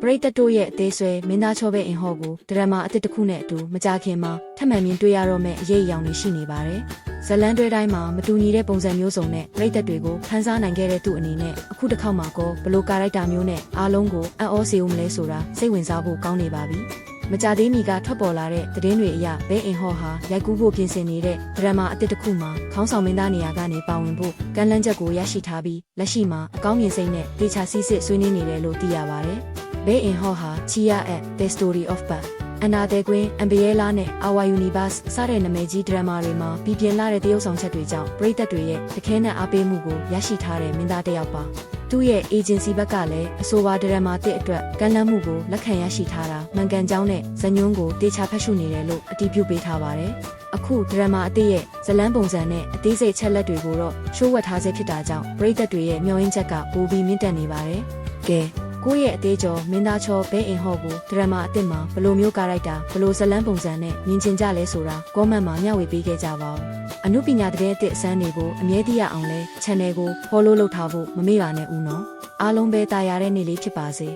ပရိသတ်တို့ရဲ့အသေးဆွဲမင်းသားချောပဲအင်ဟော့ကိုဒရမာအသစ်တစ်ခုနဲ့အတူမကြခင်မှာထပ်မံမြင်တွေ့ရတော့မယ့်အရေးအယောင်တွေရှိနေပါတယ်။ဇလန်တွဲတိုင်းမှာမတူညီတဲ့ပုံစံမျိုးစုံနဲ့ပရိသတ်တွေကိုဖန်ဆားနိုင်ခဲ့တဲ့သူအနေနဲ့အခုတစ်ခေါက်မှာကောဘလို့ကာရိုက်တာမျိုးနဲ့အားလုံးကိုအံ့ဩစေဦးမလဲဆိုတာစိတ်ဝင်စားဖို့ကောင်းနေပါပြီ။မကြသေးမီကထွက်ပေါ်လာတဲ့သတင်းတွေအရဘဲအင်ဟော့ဟာရိုက်ကူးဖို့ပြင်ဆင်နေတဲ့ဒရမာအသစ်တစ်ခုမှာခေါင်းဆောင်မင်းသားနေရာကနေပါဝင်ဖို့ကမ်းလှမ်းချက်ကိုရရှိထားပြီးလက်ရှိမှာအကောင်းမြင်စိတ်နဲ့ဒေချာစီစစ်ဆွေးနွေးနေတယ်လို့သိရပါတယ်။ဘဲအင်ဟော့ဟာ Chia at The Story of Bud Another Queen Umbrella နဲ့ Our Universe စတဲ့နာမည်ကြီးဒရမာတွေမှာပြည်ပြင်းလာတဲ့တရုပ်ဆောင်ချက်တွေကြောင့်ပရိသတ်တွေရဲ့တခဲနဲ့အားပေးမှုကိုရရှိထားတဲ့မင်းသားတစ်ယောက်ပါ။သူ့ရဲ့ agency ဘက်ကလည်းအဆိုပါဒရမာတစ်အတွက်ကမ်းလှမ်းမှုကိုလက်ခံရရှိထားတာမှန်ကန်ကြောင်းနဲ့ဇညွန်းကိုတေချာဖတ်ရှုနေတယ်လို့အတည်ပြုပေးထားပါတယ်။အခုဒရမာအသစ်ရဲ့ဇလန်းပုံစံနဲ့အသေးစိတ်ချက်လက်တွေကိုတော့ရှိုးဝတ်ထားစေဖြစ်တာကြောင့်ပရိသတ်တွေရဲ့မျှော်လင့်ချက်ကပိုပြီးမြင့်တက်နေပါတယ်။ကဲကိုယ့်ရဲ့အသေးကျော်မင်းသားချောဘဲအင်ဟော့ကိုဒရမာအသစ်မှာဘလို့မျိုးကာရိုက်တာဘလို့ဇလန်းပုံစံနဲ့မြင်ကျင်ကြလဲဆိုတာကောမန့်မှာမျှဝေပေးခဲ့ကြပါဦးအနုပညာတဲ့အသစ်အစမ်းတွေကိုအမြဲတရအောင်လဲ channel ကို follow လုပ်ထားဖို့မမေ့ပါနဲ့ဦးနော်အားလုံးပဲတာယာတဲ့နေ့လေးဖြစ်ပါစေ